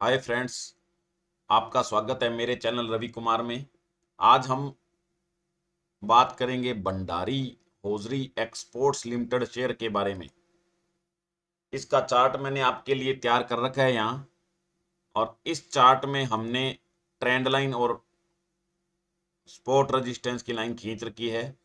Hi friends, आपका स्वागत है मेरे चैनल रवि कुमार में। आज हम बात करेंगे Bhandari hosiery exports limited share के बारे में। इसका चार्ट मैंने आपके लिए तैयार कर रखा है यहाँ, और इस चार्ट में हमने ट्रेंड लाइन और स्पोर्ट रेजिस्टेंस की लाइन खींच रखी है।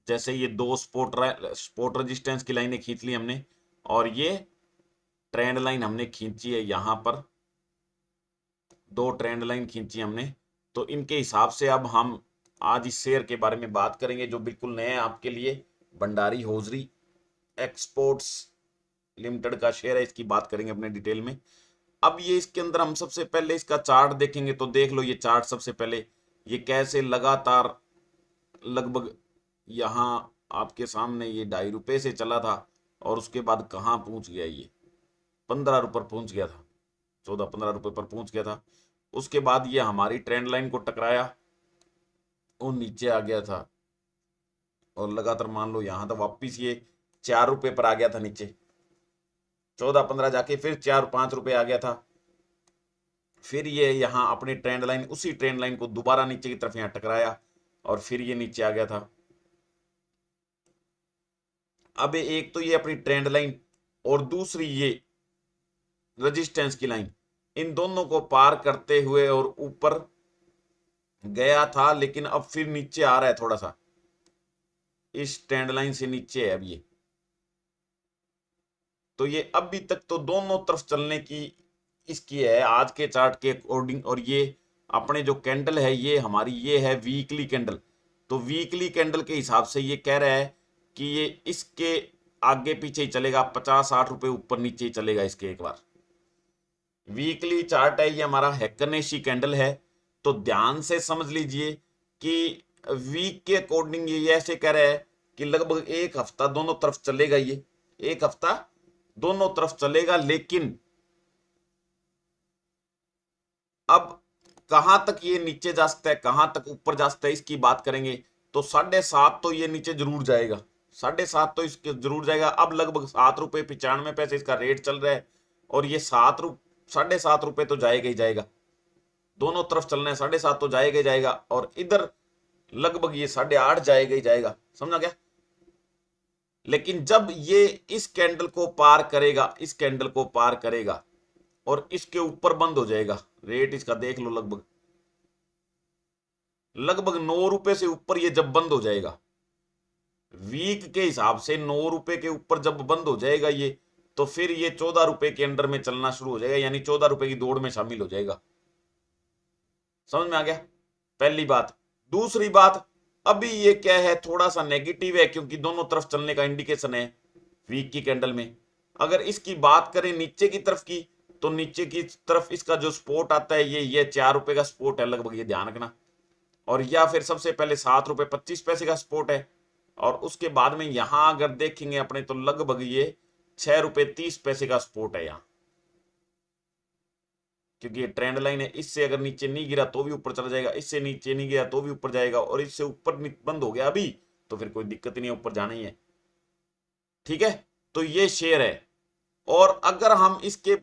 जैसे ये दो स्पोर्ट रेजिस्टेंस की लाइनें खींच ली हमने, और ये ट्रेंड लाइन हमने खींची है यहाँ पर। दो ट्रेंड लाइन खींची हमने, तो इनके हिसाब से अब हम आज इस शेयर के बारे में बात करेंगे जो बिल्कुल नया है आपके लिए। भंडारी होजरी एक्सपोर्ट्स लिमिटेड का शेयर है, इसकी बात करेंगे अपने डिटेल में। अब ये इसके अंदर हम सबसे पहले इसका चार्ट देखेंगे, तो देख लो ये चार्ट सबसे पहले। ये कैसे लगातार लगभग यहाँ आपके सामने ये ₹2.5 से चला था, और उसके बाद कहाँ पहुंच गया, ये ₹15 पहुंच गया था। 14-15 रुपए पर पहुंच गया था। उसके बाद ये हमारी ट्रेंड लाइन को टकराया और नीचे आ गया था, और लगातार मान लो यहाँ था, वापिस ये ₹4 पर आ गया था नीचे। 14-15 जाके फिर 4-5 रुपए आ गया था। फिर ये यहाँ अपनी ट्रेंड लाइन, उसी ट्रेंड लाइन को दोबारा नीचे की तरफ यहाँ टकराया, और फिर ये नीचे आ गया था। अब एक तो ये अपनी ट्रेंड लाइन, और दूसरी ये रेजिस्टेंस की लाइन, इन दोनों को पार करते हुए और ऊपर गया था, लेकिन अब फिर नीचे आ रहा है थोड़ा सा। इस ट्रेंड लाइन से नीचे है अब ये। तो ये अभी तक तो दोनों तरफ चलने की इसकी है आज के चार्ट के अकॉर्डिंग। और ये अपने जो कैंडल है, ये हमारी ये है वीकली कैंडल। तो वीकली कैंडल के हिसाब से ये कह रहा है कि ये इसके आगे पीछे ही चलेगा, 50-60 रुपए ऊपर नीचे ही चलेगा इसके एक बार। वीकली चार्ट है ये हमारा, हैकनेशी कैंडल है। तो ध्यान से समझ लीजिए कि वीक के अकॉर्डिंग ये ऐसे कह रहा है कि लगभग एक हफ्ता दोनों तरफ चलेगा। ये एक हफ्ता दोनों तरफ चलेगा, लेकिन अब कहां तक ये नीचे जा सकता है, कहां तक ऊपर जा सकता है, इसकी बात करेंगे। तो 7.5 तो ये नीचे जरूर जाएगा, 7.5 तो इसके जरूर जाएगा। अब लगभग ₹7.95 इसका रेट चल रहा है, और ये 7.5 तो जाएगा ही जाएगा। दोनों तरफ चलना है, 7.5 तो जाएगा ही जाएगा, और इधर लगभग ये 8.5 जाएगा ही जाएगा। समझा क्या? लेकिन जब ये इस कैंडल को पार करेगा, इस कैंडल को पार करेगा और इसके ऊपर बंद हो जाएगा, रेट इसका देख लो, लगभग लगभग ₹9 से ऊपर ये जब बंद हो जाएगा, वीक के हिसाब से ₹9 के ऊपर जब बंद हो जाएगा ये, तो फिर ये ₹14 के अंडर में चलना शुरू हो जाएगा, यानी ₹14 की दौड़ में शामिल हो जाएगा। समझ में आ गया? पहली बात। दूसरी बात, अभी ये क्या है, थोड़ा सा नेगेटिव है, क्योंकि दोनों तरफ चलने का इंडिकेशन है वीक की कैंडल में। अगर इसकी बात करें नीचे की तरफ की, तो नीचे की तरफ इसका जो स्पोर्ट आता है, ये ₹4 का स्पोर्ट है लगभग, ये ध्यान रखना। और या फिर सबसे पहले ₹7.25 का स्पोर्ट है, और उसके बाद में यहां अगर देखेंगे अपने, तो लगभग ये ₹6.30 का स्पोर्ट है यहाँ। क्योंकि ये ट्रेंड लाइन है, इससे अगर नीचे नहीं गिरा तो भी ऊपर चला जाएगा, इससे नीचे नहीं गया तो भी ऊपर जाएगा, और इससे ऊपर बंद हो गया अभी, तो फिर कोई दिक्कत नहीं है, ऊपर जाना ही है। ठीक है? तो ये शेयर है। और अगर हम इसके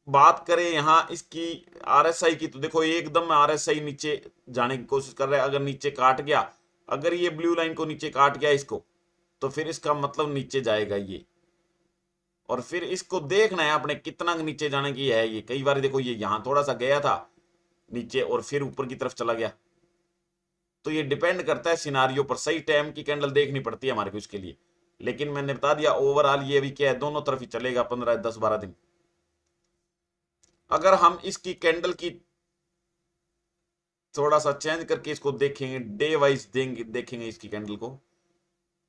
बात करें यहाँ इसकी आरएसआई की, तो देखो एकदम आरएसआई नीचे जाने की कोशिश कर रहा है। अगर नीचे काट गया, अगर ये ब्लू लाइन को नीचे काट गया इसको, तो फिर इसका मतलब नीचे जाएगा ये। और फिर इसको देखना है आपने कितना नीचे जाने की है। ये कई बार देखो, ये यहां थोड़ा सा गया था नीचे, और फिर ऊपर की तरफ चला गया। तो ये डिपेंड करता है सिनारियो पर, सही टाइम की कैंडल देखनी पड़ती है हमारे को इसके लिए। लेकिन मैंने बता दिया ओवरऑल ये भी क्या है, दोनों तरफ ही चलेगा 15-10-12 दिन। अगर हम इसकी कैंडल की थोड़ा सा चेंज करके इसको देखेंगे, डे वाइज देखेंगे इसकी कैंडल को,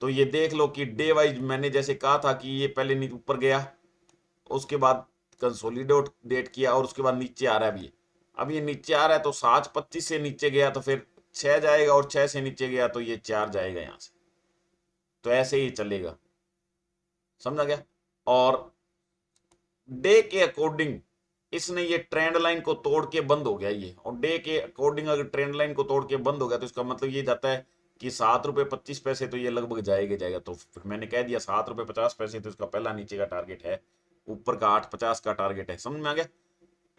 तो ये देख लो कि डे वाइज मैंने जैसे कहा था कि ये पहले ऊपर गया, उसके बाद कंसोलिडेट डेट किया, और उसके बाद नीचे आ रहा है। अब ये नीचे आ रहा है, तो 7.25 से नीचे गया तो फिर 6 जाएगा, और 6 से नीचे गया तो ये 4 जाएगा यहाँ से। तो ऐसे ही चलेगा। समझा गया? और डे के अकॉर्डिंग इसने ये ट्रेंड लाइन को तोड़ के बंद हो गया ये, और डे के अकॉर्डिंग अगर ट्रेंड लाइन को तोड़ के बंद हो गया, तो इसका मतलब ये जाता है कि ₹7.25 तो ये लगभग जाएगा जाएगा। तो फिर मैंने कह दिया ₹7.50 तो इसका पहला नीचे का टारगेट है, ऊपर का 8.50 का टारगेट है। समझ में आ गया?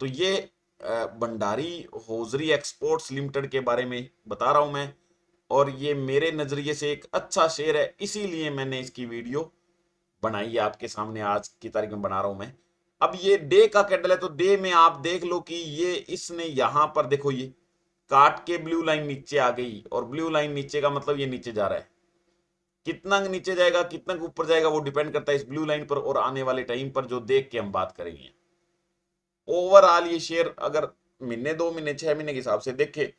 तो ये भंडारी होजरी एक्सपोर्ट्स लिमिटेड के बारे में बता रहा हूं मैं, और ये मेरे नजरिए से एक अच्छा शेयर है, इसीलिए मैंने इसकी वीडियो बनाई है, आपके सामने आज की तारीख में बना रहा हूं मैं। अब ये डे का कैंडल है, तो डे में आप देख लो कि ये इसने यहां पर देखो, ये काट के ब्लू लाइन नीचे आ गई, और ब्लू लाइन नीचे का मतलब ये नीचे जा रहा है। कितना नीचे जाएगा कितना ऊपर जाएगा वो डिपेंड करता है इस ब्लू लाइन पर और आने वाले टाइम पर, जो देख के हम बात करेंगे। ओवरऑल ये शेयर अगर महीने 2 महीने 6 महीने के हिसाब से देखे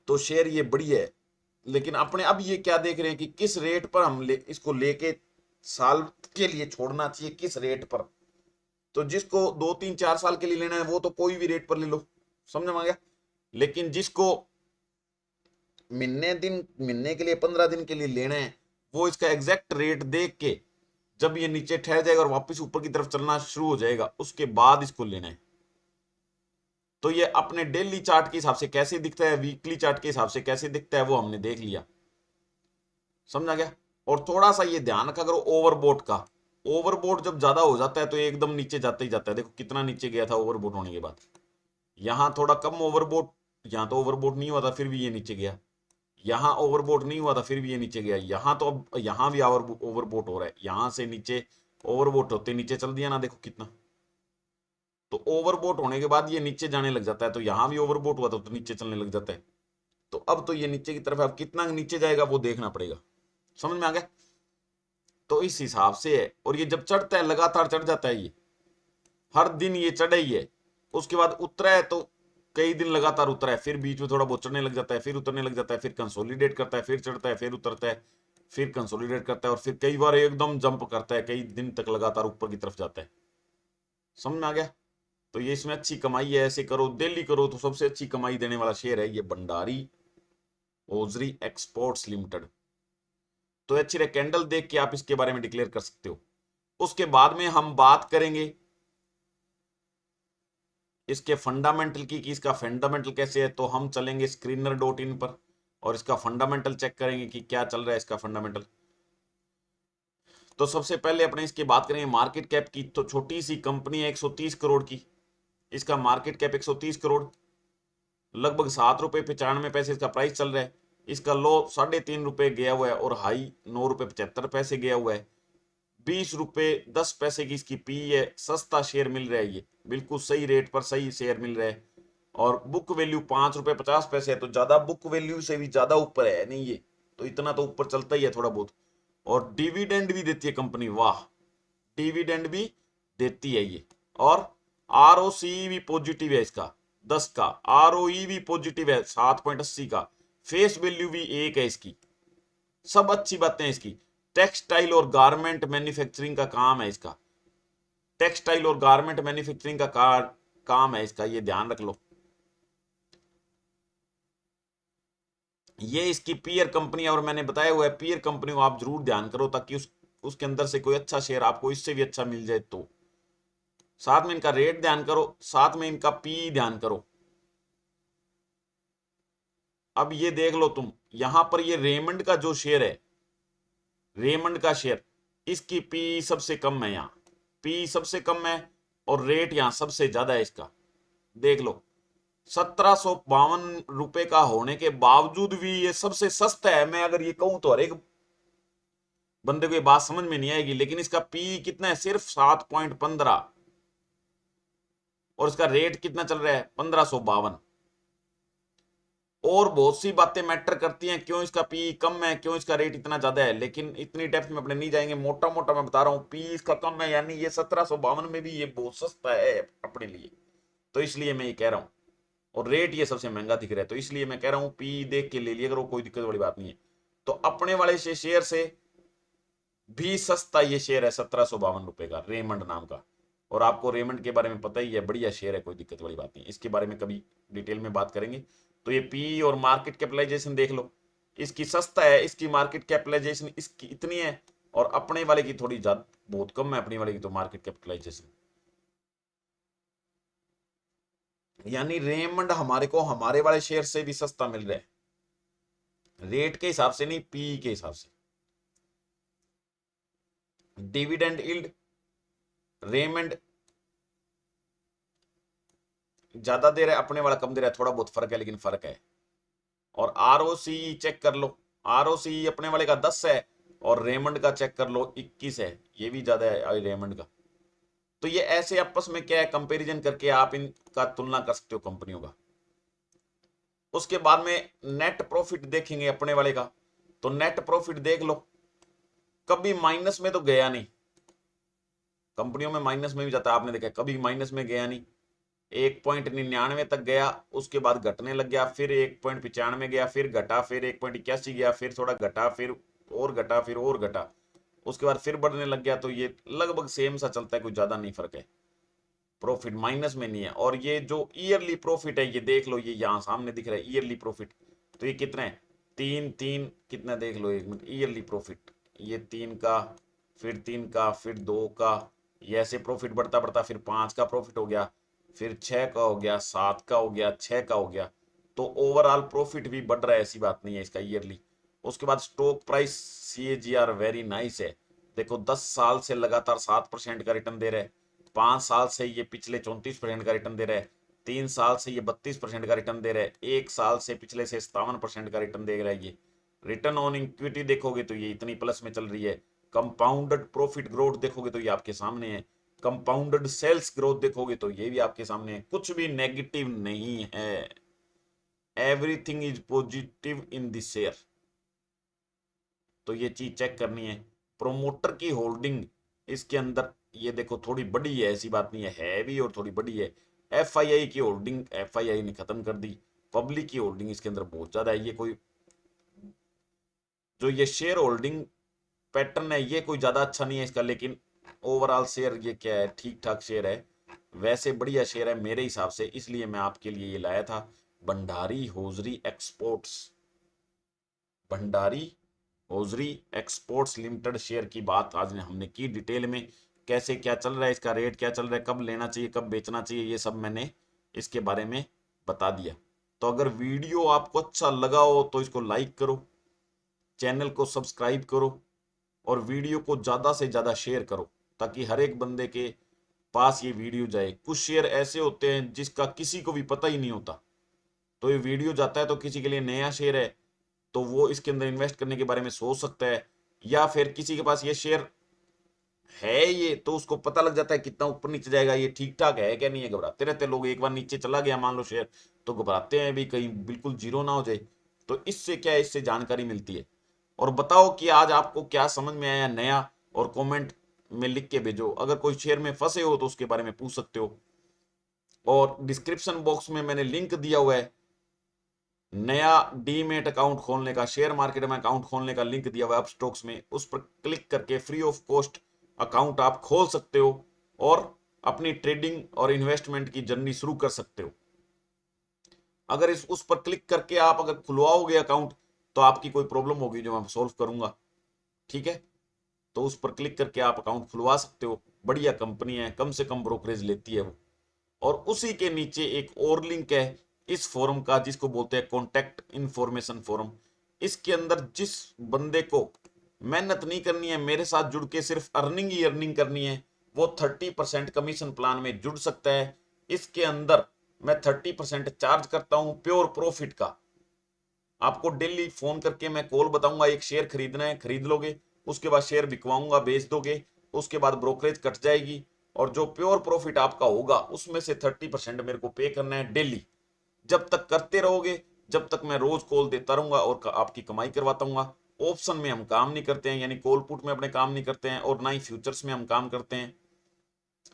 तो शेयर ये बढ़िया है। लेकिन अपने अब ये क्या देख रहे हैं कि किस रेट पर हम इसको लेके साल के लिए छोड़ना चाहिए, किस रेट पर। तो जिसको 2 3 4 साल के लिए लेना है वो तो कोई भी रेट पर ले लो, समझ में आ गया। लेकिन जिसको महीने के लिए 15 दिन के लिए लेना है, वो इसका एग्जैक्ट रेट देख के जब ये नीचे ठहर जाएगा और वापस ऊपर की तरफ चलना शुरू हो जाएगा उसके बाद इसको लेना है। तो ये अपने डेली चार्ट के हिसाब से कैसे दिखता है, वीकली चार्ट के हिसाब से कैसे दिखता है वो हमने देख लिया, समझा गया। और थोड़ा सा ये ध्यान रखा करो ओवरबोट का। ओवरबोट जब ज्यादा हो जाता है तो ये एकदम नीचे जाता ही जाता है। देखो कितना नीचे गया था ओवरबोट होने के बाद। यहां थोड़ा कम ओवरबोट, यहां तो ओवरबोट नहीं हुआ था फिर भी ये नीचे गया। यहां ओवरबोट नहीं हुआ था फिर भी ये नीचे गया। यहां तो अब यहां भी ओवरबोट हो रहा है, यहां से नीचे ओवरबोट होते नीचे चल दिया ना, देखो कितना। तो ओवरबोट होने के बाद ये नीचे जाने लग जाता है, तो यहां भी ओवरबोट हुआ तो नीचे चलने लग जाता है। तो अब तो ये नीचे की तरफ है, अब कितना नीचे जाएगा वो देखना पड़ेगा, समझ में आ गया। तो इस हिसाब से है। और ये जब चढ़ता है लगातार चढ़ जाता है, ये हर दिन ये चढ़ा ही है। उसके बाद उतरा है तो कई दिन लगातार उतरा है, फिर बीच में थोड़ा बहुत चढ़ने लग जाता है, फिर उतरने लग जाता है, फिर कंसोलिडेट करता है, फिर चढ़ता है, फिर उतरता है, फिर कंसोलिडेट करता है, और फिर कई बार एकदम जंप करता है, कई दिन तक लगातार ऊपर की तरफ जाता है, समझ में आ गया। तो ये इसमें अच्छी कमाई है, ऐसे करो डेली करो तो सबसे अच्छी कमाई देने वाला शेयर है ये भंडारी ओजरी एक्सपोर्ट्स लिमिटेड। तो अच्छी रहे कैंडल देख के आप इसके बारे में डिक्लेयर कर सकते हो। उसके बाद में हम बात करेंगे इसके फंडामेंटल की, कि इसका फंडामेंटल कैसे है। तो हम चलेंगे screener.in पर और इसका फंडामेंटल चेक करेंगे कि क्या चल रहा है इसका फंडामेंटल। तो सबसे पहले अपने इसकी बात करेंगे मार्केट कैप की। तो छोटी सी कंपनी है 130 करोड़ की, इसका मार्केट कैप 130 करोड़, लगभग 7 रुपये 95 पैसे इसका प्राइस चल रहा है। इसका लो 3.5 रुपये गया हुआ है और हाई 9 रुपये 75 पैसे गया हुआ है। 20 रुपये 10 पैसे की इसकी पी है, सस्ता शेयर मिल रहा है, ये बिल्कुल सही रेट पर सही शेयर मिल रहा है। और बुक वैल्यू 5 रुपये 50 पैसे है, तो ज्यादा बुक वैल्यू से भी ज्यादा ऊपर है नहीं ये, तो इतना तो ऊपर चलता ही है थोड़ा बहुत। और डिविडेंड भी देती है कंपनी, वाह, डिविडेंड भी देती है ये। और आर ओ सी भी पॉजिटिव है इसका 10 का, आर ओ ई भी पॉजिटिव है 7.80 का, फेस वैल्यू भी 1 है इसकी, सब अच्छी बातें हैं इसकी। टेक्सटाइल और गारमेंट मैन्युफैक्चरिंग का काम है इसका, टेक्सटाइल और गारमेंट मैन्युफैक्चरिंग का काम है इसका, ये ध्यान रख लो। ये इसकी पीयर कंपनी है, और मैंने बताया हुआ है पीयर कंपनी को आप जरूर ध्यान करो, ताकि उसके अंदर से कोई अच्छा शेयर आपको इससे भी अच्छा मिल जाए। तो साथ में इनका रेट ध्यान करो, साथ में इनका पी ध्यान करो। अब ये देख लो तुम, यहां पर ये रेमंड का जो शेयर है, रेमंड का शेयर, इसकी पी सबसे कम है, यहां पी सबसे कम है और रेट यहां सबसे ज्यादा है इसका, देख लो। 1752 रुपए का होने के बावजूद भी ये सबसे सस्ता है। मैं अगर ये कहूं तो हर एक बंदे को ये बात समझ में नहीं आएगी, लेकिन इसका पी कितना है, सिर्फ 7.15, और इसका रेट कितना चल रहा है 1552। और बहुत सी बातें मैटर करती हैं, क्यों इसका पी कम है, क्यों इसका रेट इतना ज्यादा है, लेकिन इतनी डेप्थ में अपने नहीं जाएंगे। मोटा मोटा मैं बता रहा हूँ, पी इसका कम है, यानी ये 1752 में भी ये बहुत सस्ता है अपने लिए, तो इसलिए मैं ये कह रहा हूँ। और रेट ये सबसे महंगा दिख रहा है, तो इसलिए मैं कह रहा हूँ पी देख के ले लिया करो, कोई दिक्कत वाली बात नहीं है। तो अपने वाले शेयर से भी सस्ता ये शेयर है 1752 रुपए का, रेमंड नाम का। और आपको रेमंड के बारे में पता ही है, बढ़िया शेयर है, कोई दिक्कत वाली बात नहीं, इसके बारे में कभी डिटेल में बात करेंगे। तो ये पी और मार्केट कैपिटलाइजेशन देख लो, इसकी सस्ता है, इसकी मार्केट कैपिटलाइजेशन इसकी इतनी है, और अपने वाले की थोड़ी ज्यादा बहुत कम है, अपने वाले की तो मार्केट कैपिटलाइजेशन। यानी रेमंड हमारे को हमारे वाले शेयर से भी सस्ता मिल रहा है, रेट के हिसाब से नहीं, पी के हिसाब से। डिविडेंड यील्ड रेमंड ज्यादा दे रहा है, अपने वाला कम दे रहा है, थोड़ा बहुत फर्क है लेकिन फर्क है। और आरओसी चेक कर लो, आरओसी अपने वाले का 10 है और रेमंड का चेक कर लो 21 है, ये भी ज्यादा है रेमंड का। तो ये ऐसे आपस में क्या है, कंपैरिजन करके आप इनका तुलना कर सकते हो कंपनियों का। उसके बाद में नेट प्रॉफिट देखेंगे अपने वाले का, तो नेट प्रॉफिट देख लो, कभी माइनस में तो गया नहीं, कंपनियों में माइनस में भी जाता है, आपने देखा कभी माइनस में गया नहीं। 1.99 तक गया, उसके बाद घटने लग गया, फिर 1.95 गया, फिर घटा, फिर 1.81 गया, फिर थोड़ा घटा, फिर और घटा, फिर और घटा, उसके बाद फिर बढ़ने लग गया। तो ये लगभग सेम सा चलता है, कोई ज्यादा नहीं फर्क है, प्रॉफिट माइनस में नहीं है। और ये जो ईयरली प्रॉफिट है ये देख लो, ये यहाँ सामने दिख रहा है ईयरली प्रॉफिट, तो ये कितना है, तीन तीन कितना देख लो एक मिनट, ईयरली प्रॉफिट ये 3 का, फिर 3 का, फिर 2 का, ये ऐसे प्रॉफिट बढ़ता बढ़ता फिर 5 का प्रॉफिट हो गया, फिर 6 का हो गया, 7 का हो गया, 6 का हो गया। तो ओवरऑल प्रॉफिट भी बढ़ रहा है, ऐसी बात नहीं है इसका ईयरली। उसके बाद stock price CAGR very nice है, देखो 10 साल से लगातार 7% का रिटर्न दे रहे हैं, 5 साल से ये पिछले 34% का रिटर्न दे रहा है, 3 साल से ये 32% का रिटर्न दे रहा है, 1 साल से पिछले से 57% का रिटर्न दे रहा है। ये रिटर्न ऑन इक्विटी देखोगे तो ये इतनी प्लस में चल रही है, कंपाउंडेड प्रॉफिट ग्रोथ देखोगे तो ये आपके सामने है, कंपाउंडेड सेल्स ग्रोथ देखोगे तो ये भी आपके सामने है, कुछ भी नेगेटिव नहीं है, everything is positive in this share. तो ये चीज चेक करनी है। प्रोमोटर की होल्डिंग इसके अंदर ये देखो थोड़ी बड़ी है, ऐसी बात नहीं है भी और थोड़ी बड़ी है। FII की होल्डिंग FII ने खत्म कर दी, पब्लिक की होल्डिंग इसके अंदर बहुत ज्यादा है। ये कोई जो ये शेयर होल्डिंग पैटर्न है ये कोई ज्यादा अच्छा नहीं है इसका, लेकिन ओवरऑल शेयर ये क्या है, ठीक ठाक शेयर है, वैसे बढ़िया शेयर है मेरे हिसाब से, इसलिए मैं आपके लिए ये लाया था। Bhandari hosiery exports, Bhandari hosiery exports limited share की बात आज हमने की डिटेल में, कैसे क्या चल रहा है, इसका रेट क्या चल रहा है, कब लेना चाहिए कब बेचना चाहिए, ये सब मैंने इसके बारे में बता दिया। तो अगर वीडियो आपको अच्छा लगा हो तो इसको लाइक करो, चैनल को सब्सक्राइब करो और वीडियो को ज़्यादा से ज़्यादा शेयर करो, ताकि हर एक बंदे के पास ये वीडियो जाए। कुछ शेयर ऐसे होते हैं जिसका किसी को भी पता ही नहीं होता, तो ये वीडियो जाता है तो किसी के लिए नया शेयर है तो वो इसके अंदर इन्वेस्ट करने के बारे में सोच सकता है, या फिर किसी के पास ये शेयर है ये तो उसको पता लग जाता है कितना ऊपर नीचे जाएगा, ये ठीक ठाक है क्या नहीं है। घबराते रहते लोग, एक बार नीचे चला गया मान लो शेयर तो घबराते हैं भी कहीं बिल्कुल जीरो ना हो जाए। तो इससे क्या है, इससे जानकारी मिलती है। और बताओ कि आज आपको क्या समझ में आया नया, और कमेंट में लिख के भेजो। अगर कोई शेयर में फंसे हो तो उसके बारे में पूछ सकते हो। और डिस्क्रिप्शन बॉक्स में मैंने लिंक दिया हुआ है, नया डीमेट अकाउंट खोलने का, शेयर मार्केट में अकाउंट खोलने का लिंक दिया हुआ है अपस्टॉक्स में, उस पर क्लिक करके फ्री ऑफ कॉस्ट अकाउंट आप खोल सकते हो और अपनी ट्रेडिंग और इन्वेस्टमेंट की जर्नी शुरू कर सकते हो। अगर इस उस पर क्लिक करके आप अगर खुलवाओगे अकाउंट तो आपकी कोई प्रॉब्लम होगी जो मैं सॉल्व करूंगा, ठीक है। तो उस पर क्लिक करके आप अकाउंट खुलवा सकते हो, बढ़िया कंपनी है, कम से कम ब्रोकरेज लेती है वो। और उसी के नीचे एक और लिंक है इस फोरम का, जिसको बोलते हैं कॉन्टैक्ट इन्फॉर्मेशन फोरम। इसके अंदर जिस बंदे को मेहनत नहीं करनी है, मेरे साथ जुड़ के सिर्फ अर्निंग ही अर्निंग करनी है, वो 30% कमीशन प्लान में जुड़ सकता है। इसके अंदर मैं 30% चार्ज करता हूं प्योर प्रॉफिट का। आपको डेली फोन करके मैं कॉल बताऊंगा, एक शेयर खरीदना है खरीद लोगे, उसके बाद शेयर बिकवाऊंगा बेच दोगे, उसके बाद ब्रोकरेज कट जाएगी, और जो प्योर प्रॉफिट आपका होगा उसमें से 30% मेरे को पे करना है डेली। जब तक करते रहोगे, जब तक मैं रोज कॉल देता रहूंगा और आपकी कमाई करवाता हूँ। ऑप्शन में हम काम नहीं करते हैं, यानी कॉल पुट में अपने काम नहीं करते हैं, और ना ही फ्यूचर्स में हम काम करते हैं।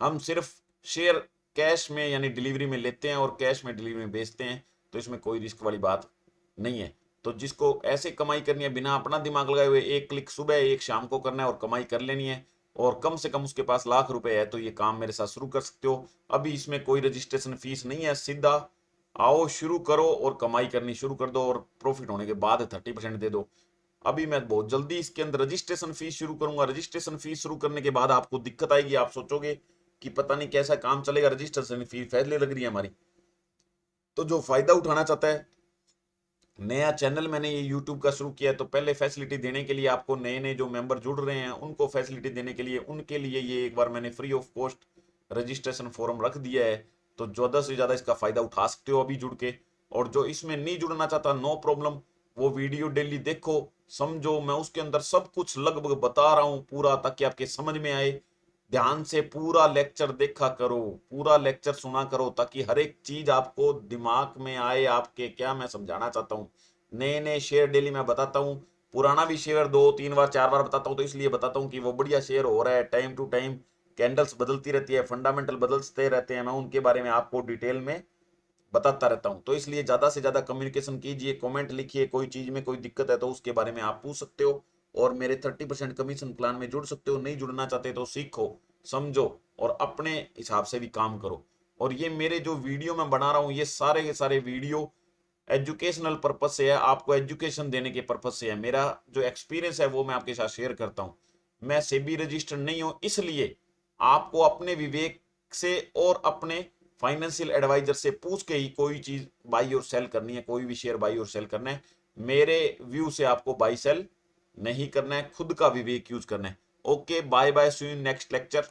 हम सिर्फ शेयर कैश में यानी डिलीवरी में लेते हैं और कैश में डिलीवरी में बेचते हैं, तो इसमें कोई रिस्क वाली बात नहीं है। तो जिसको ऐसे कमाई करनी है बिना अपना दिमाग लगाए हुए, एक क्लिक सुबह एक शाम को करना है और कमाई कर लेनी है, और कम से कम उसके पास लाख रुपए है, तो ये काम मेरे साथ शुरू कर सकते हो। अभी इसमें कोई रजिस्ट्रेशन फीस नहीं है, सीधा आओ शुरू करो और कमाई करनी शुरू कर दो, और प्रॉफिट होने के बाद 30% दे दो। अभी मैं बहुत जल्दी इसके अंदर रजिस्ट्रेशन फीस शुरू करूंगा। रजिस्ट्रेशन फीस शुरू करने के बाद आपको दिक्कत आएगी, आप सोचोगे कि पता नहीं कैसा काम चलेगा, रजिस्ट्रेशन फीस फैसले लग रही है हमारी। तो जो फायदा उठाना चाहता है, नया चैनल मैंने ये यूट्यूब का शुरू किया है, तो पहले फैसिलिटी देने के लिए आपको, नए नए जो मेंबर जुड़ रहे हैं उनको फैसिलिटी देने के लिए, उनके लिए ये एक बार मैंने free of cost registration form रख दिया है। तो ज्यादा से ज्यादा इसका फायदा उठा सकते हो अभी जुड़ के। और जो इसमें नहीं जुड़ना चाहता, नो प्रॉब्लम, वो वीडियो डेली देखो, समझो, मैं उसके अंदर सब कुछ लगभग बता रहा हूं पूरा, ताकि आपके समझ में आए। ध्यान से पूरा लेक्चर देखा करो, पूरा लेक्चर सुना करो, ताकि हर एक चीज आपको दिमाग में आए आपके, क्या मैं समझाना चाहता हूँ। नए नए शेयर डेली मैं बताता हूँ, पुराना भी शेयर 2 3 बार 4 बार बताता हूँ, तो इसलिए बताता हूँ कि वो बढ़िया शेयर हो रहा है। टाइम टू टाइम कैंडल्स बदलती रहती है, फंडामेंटल बदलते रहते हैं, मैं उनके बारे में आपको डिटेल में बताता रहता हूं। तो इसलिए ज्यादा से ज्यादा कम्युनिकेशन कीजिए, कमेंट लिखिए, कोई चीज में कोई दिक्कत है तो उसके बारे में आप पूछ सकते हो, और मेरे 30% कमीशन प्लान में जुड़ सकते हो। नहीं जुड़ना चाहते तो सीखो, समझो, और अपने हिसाब से भी काम करो। और ये मेरे जो वीडियो मैं बना रहा हूँ, ये सारे के सारे वीडियो एजुकेशनल पर्पज से है, आपको एजुकेशन देने के पर्पज से है। मेरा जो एक्सपीरियंस है वो मैं आपके साथ शेयर करता हूँ। मैं सेबी रजिस्टर्ड नहीं हूं, इसलिए आपको अपने विवेक से और अपने फाइनेंशियल एडवाइजर से पूछ के ही कोई चीज बाई और सेल करनी है, कोई भी शेयर बाई और सेल करना है। मेरे व्यू से आपको बाई सेल नहीं करना है, खुद का विवेक यूज करना है। Okay, bye bye, see you in next lecture.